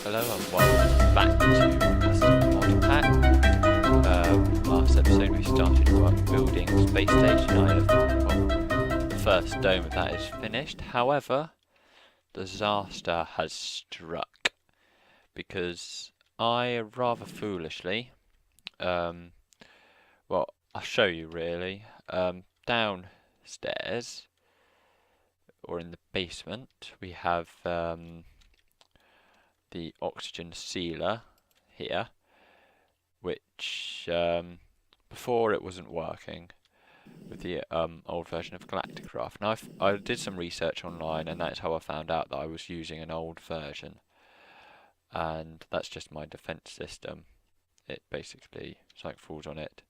Hello and welcome back to ModPack. Last episode we started building space station. The first dome of that is finished. However, disaster has struck because I rather foolishly, well, I'll show you really, downstairs or in the basement we have the oxygen sealer here, which before it wasn't working with the old version of Galacticraft. Now I did some research online, and that's how I found out that I was using an old version, and that's just my defense system. It basically, something falls on it,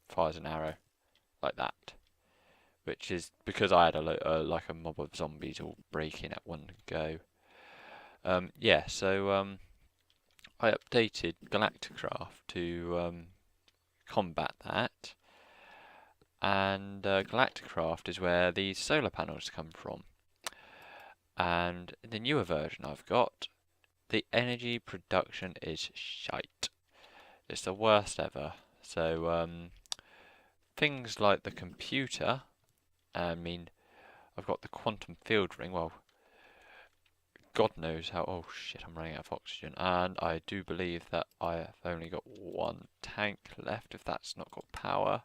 fires an arrow like that, which is because I had like a mob of zombies all break in at one go. So I updated Galacticraft to combat that, and Galacticraft is where these solar panels come from. And in the newer version I've got, the energy production is shite. It's the worst ever. So things like the computer, I've got the quantum field ring, well, God knows how. Oh shit, I'm running out of oxygen, and I do believe that I have only got one tank left, if that's not got power.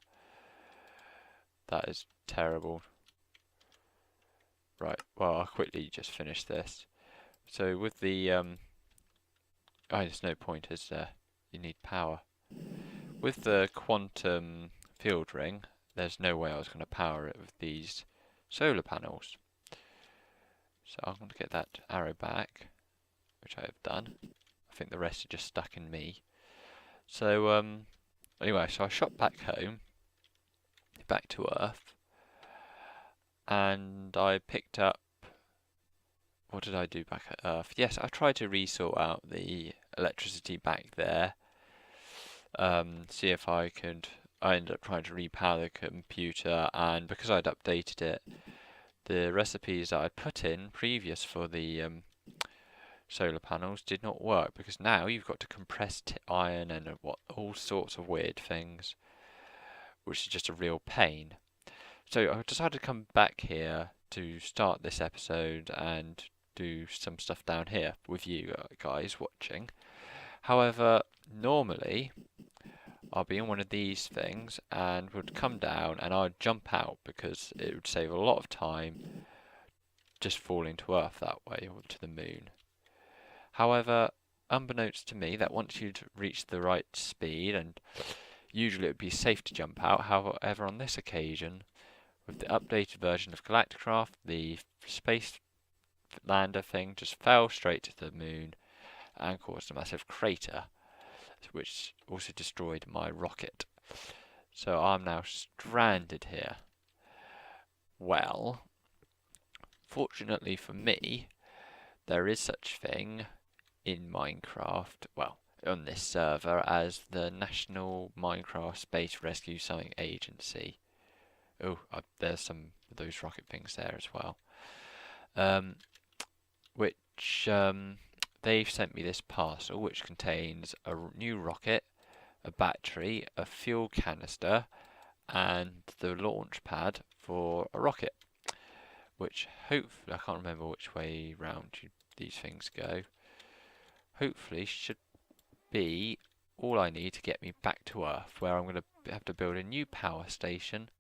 That is terrible. Right, well, I'll quickly just finish this. So with the there's no point, is there? You need power. With the quantum field ring, there's no way I was going to power it with these solar panels. So I'm going to get that arrow back, which I have done. I think the rest are just stuck in me. So anyway, so I shot back home, back to Earth, and I picked up, what did I do back at Earth? Yes, I tried to resort out the electricity back there, see if I could. I ended up trying to repower the computer, and because I'd updated it, the recipes that I put in previous for the solar panels did not work, because now you've got to compress iron and all sorts of weird things, which is just a real pain. So I decided to come back here to start this episode and do some stuff down here with you guys watching. However, normally I'll be in one of these things and would come down and I'd jump out, because it would save a lot of time just falling to Earth that way, or to the moon. However, unbeknownst to me, that once you'd reached the right speed, and usually it would be safe to jump out, however on this occasion, with the updated version of Galacticraft, the space lander thing just fell straight to the moon and caused a massive crater, which also destroyed my rocket. So I'm now stranded here. Well, fortunately for me, there is such thing in Minecraft, well, on this server, as the National Minecraft Space Rescue Something Agency. Oh, there's some of those rocket things there as well. Which they've sent me this parcel, which contains a new rocket, a battery, a fuel canister, and the launch pad for a rocket. Which hopefully, I can't remember which way round these things go. Hopefully should be all I need to get me back to Earth, where I'm going to have to build a new power station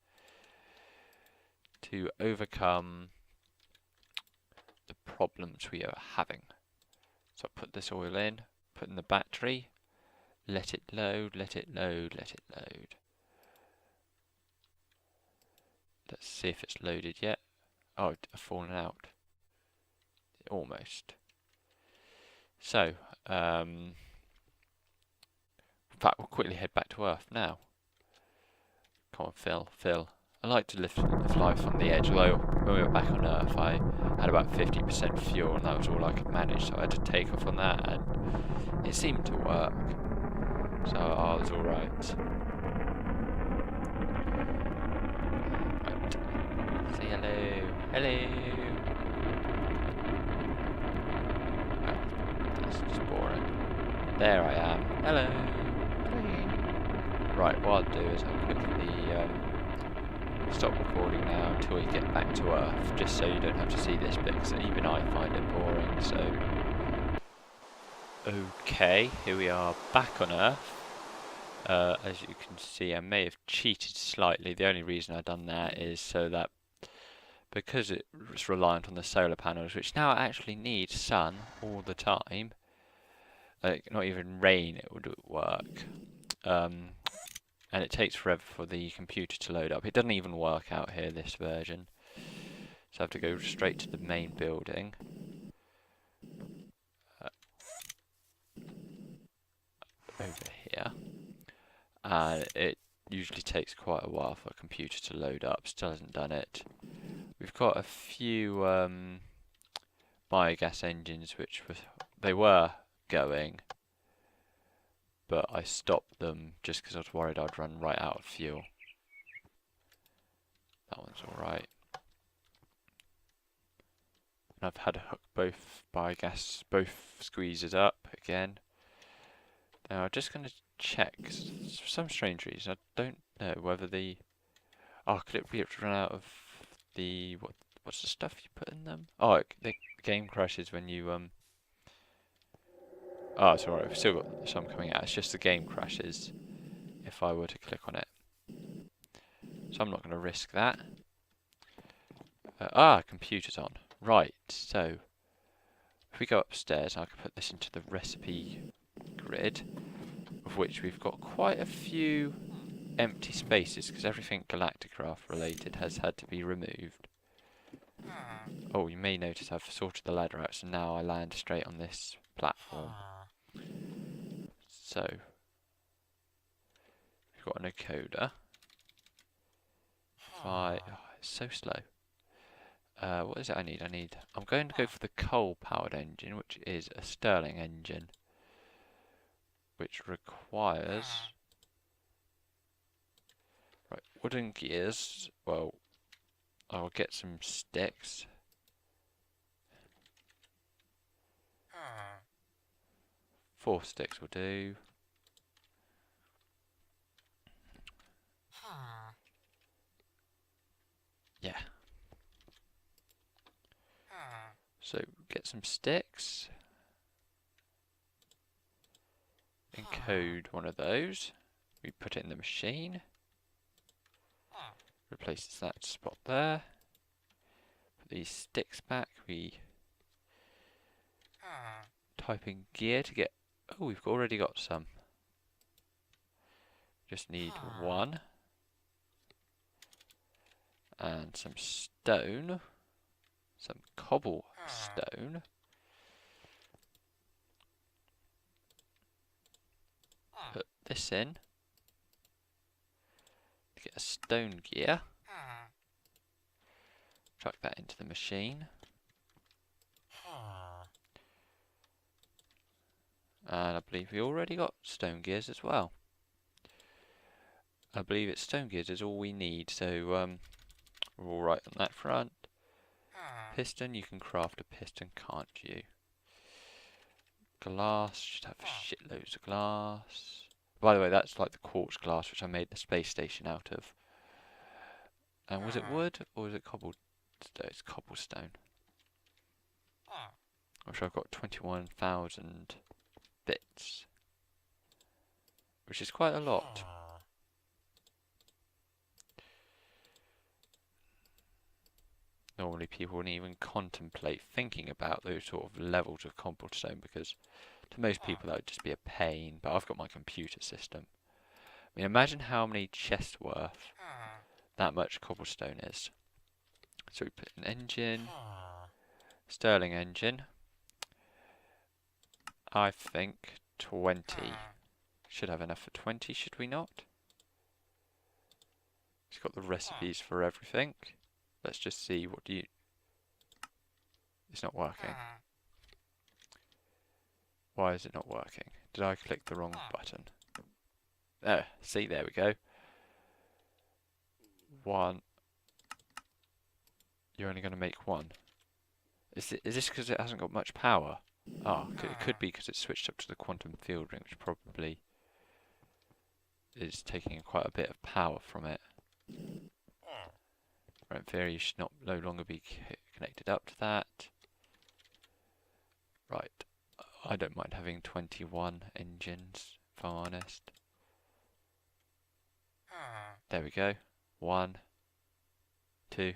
to overcome the problems we are having. So I put this oil in, put in the battery, let it load, let it load, let it load. Let's see if it's loaded yet. Oh, it's fallen out. Almost. So, in fact, we'll quickly head back to Earth now. Come on, Phil. I like to live life on the edge, although when we were back on Earth I had about 50% fuel, and that was all I could manage, so I had to take off on that, and it seemed to work. So I was alright. Right. Say hello. Hello. It's just boring. There I am. Hello. Right, what I'll do is I'll quickly stop recording now until we get back to Earth, just so you don't have to see this bit, because even I find it boring, so... Okay, here we are back on Earth. As you can see, I may have cheated slightly. The only reason I've done that is so that because it was reliant on the solar panels, which now actually need sun all the time, like not even rain, it would work. And it takes forever for the computer to load up. It doesn't even work out here, this version. So I have to go straight to the main building. Over here. And it usually takes quite a while for a computer to load up. Still hasn't done it. We've got a few biogas engines which they were going, but I stopped them just because I was worried I'd run right out of fuel. That one's alright. And I've had to hook both squeezers up again. Now I'm just going to check, for some strange reason, I don't know whether the... Oh, could it be run out of the... What's the stuff you put in them? Oh, the game crashes when you... Oh, it's alright, we've still got some coming out. It's just the game crashes if I were to click on it. So I'm not going to risk that. Computer's on. Right, so... If we go upstairs, I can put this into the recipe grid, of which we've got quite a few empty spaces, because everything Galacticraft related has had to be removed. Oh, you may notice I've sorted the ladder out, so now I land straight on this platform. So, we've got an encoder. It's so slow. What is it I need? I'm going to go for the coal-powered engine, which is a Stirling engine, which requires... Right, wooden gears. Well, I'll get some sticks. Four sticks will do. Yeah. So, get some sticks. Encode one of those. We put it in the machine. Replaces that spot there. Put these sticks back. We type in gear to get... Oh, we've already got some. Just need one. And some stone. Some cobblestone. Put this in. To get a stone gear. Chuck that into the machine. And I believe we already got stone gears as well. I believe it's stone gears is all we need, so we're all right on that front. Piston, you can craft a piston, can't you? Glass, should have shitloads of glass. By the way, that's like the quartz glass which I made the space station out of. And was it wood or was it cobblestone? It's cobblestone. I'm sure I've got 21,000 bits, which is quite a lot. Normally people wouldn't even contemplate thinking about those sort of levels of cobblestone, because to most people that would just be a pain, but I've got my computer system. I mean, imagine how many chests worth that much cobblestone is. So we put an engine, Stirling engine. I think 20. Should have enough for 20, should we not? It's got the recipes for everything. Let's just see, what do you... It's not working. Why is it not working? Did I click the wrong button? See, there we go. One. You're only going to make one. Is this because it hasn't got much power? Oh, it could be because it's switched up to the quantum field ring, which probably is taking quite a bit of power from it. Right, in theory, you should no longer be connected up to that. Right, I don't mind having 21 engines, if I'm honest. There we go. 1, 2.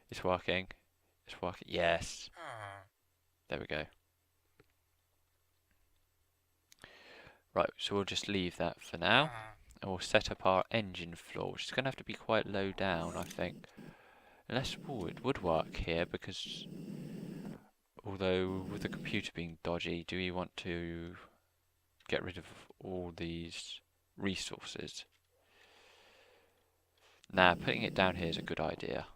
It's working. It's working. Yes. There we go. Right, so we'll just leave that for now. And we'll set up our engine floor, which is going to have to be quite low down, I think. Unless, it would work here, because although with the computer being dodgy, do we want to get rid of all these resources? Nah, putting it down here is a good idea.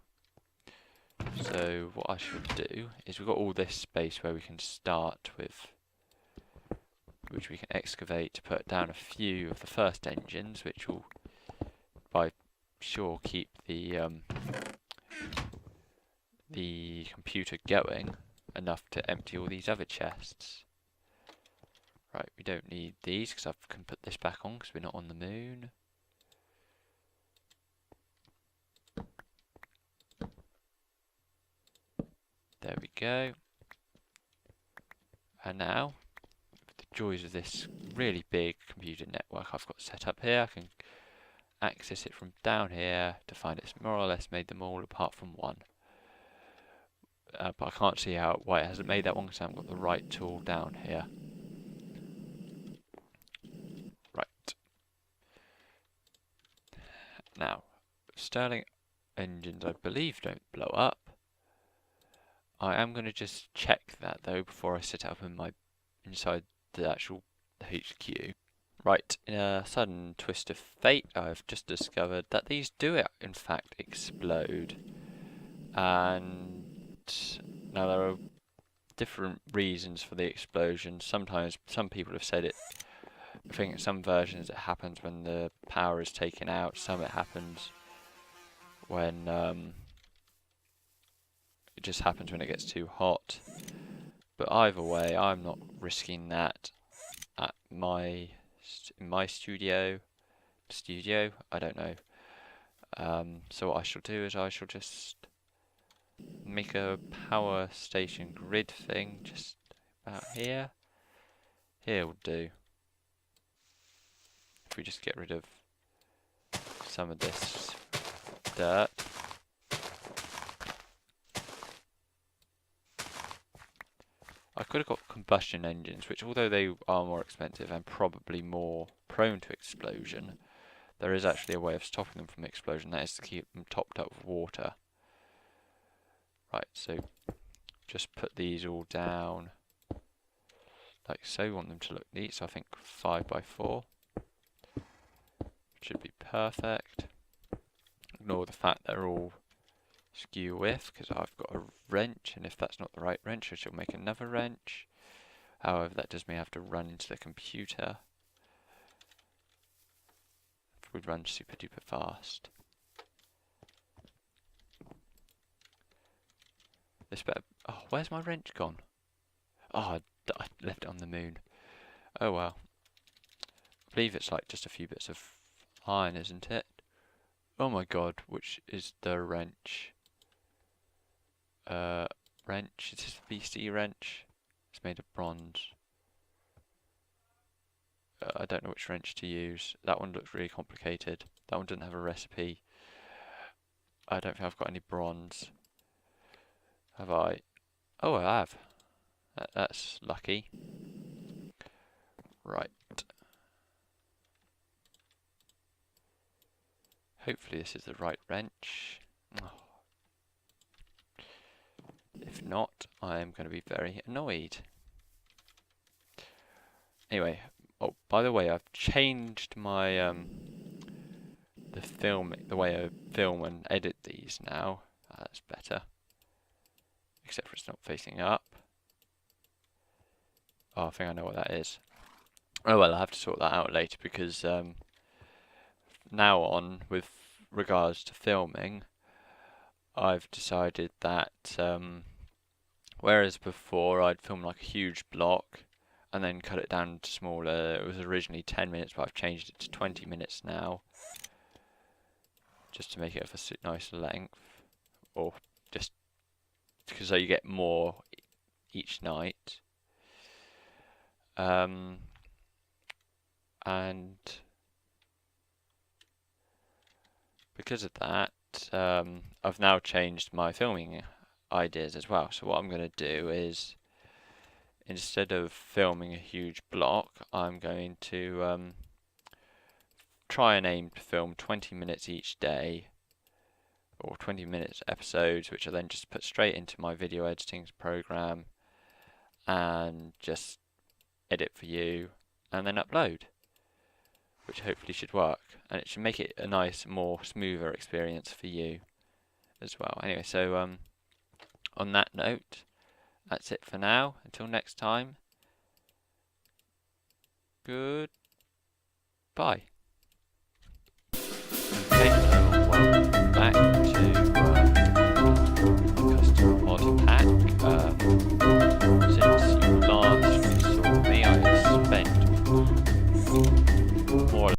So what I should do is we've got all this space where we can start with, which we can excavate to put down a few of the first engines, which will by sure keep the computer going enough to empty all these other chests. Right, we don't need these because I can put this back on because we're not on the moon. There we go. And now, the joys of this really big computer network I've got set up here, I can access it from down here to find it's more or less made them all apart from one. But I can't see why it hasn't made that one because I haven't got the right tool down here. Right. Now, Stirling engines I believe don't blow up. I am going to just check that though before I set it up inside the actual HQ. Right, in a sudden twist of fate, I've just discovered that these do in fact explode. And now there are different reasons for the explosion. Sometimes some people have said it. I think in some versions it happens when the power is taken out. Some it happens when it just happens when it gets too hot. But either way, I'm not risking that at in my studio. I don't know. So what I shall do is I shall just make a power station grid thing just about here. Here will do. If we just get rid of some of this dirt. I could have got combustion engines, which although they are more expensive and probably more prone to explosion, there is actually a way of stopping them from explosion. That is to keep them topped up with water. Right, so just put these all down like so. We want them to look neat, so I think 5 by 4 should be perfect. Ignore the fact they're all skew width because I've got a wrench, and if that's not the right wrench I shall make another wrench. However, that does mean I have to run into the computer. It would run super duper fast. This better. Oh, where's my wrench gone? Oh, I left it on the moon. Oh well. I believe it's like just a few bits of iron, isn't it? Oh my god, which is the wrench? Wrench. Is this the BC wrench? It's made of bronze. I don't know which wrench to use. That one looks really complicated. That one doesn't have a recipe. I don't think I've got any bronze. Have I? Oh, I have. That's lucky. Right. Hopefully this is the right wrench. Oh. If not, I am going to be very annoyed. Anyway, oh, by the way, I've changed my the way I film and edit these now. That's better. Except for it's not facing up. Oh, I think I know what that is. Oh well, I'll have to sort that out later because now on, with regards to filming, I've decided that Whereas before I'd film like a huge block and then cut it down to smaller. It was originally 10 minutes, but I've changed it to 20 minutes now, just to make it of a nice length, or just because so you get more each night. And because of that, I've now changed my filming ideas as well. So what I'm going to do is, instead of filming a huge block, I'm going to try and aim to film 20 minutes each day, or 20 minutes episodes, which I then just put straight into my video editing program and just edit for you and then upload, which hopefully should work, and it should make it a nice, more smoother experience for you as well. Anyway, so on that note, that's it for now. Until next time, goodbye.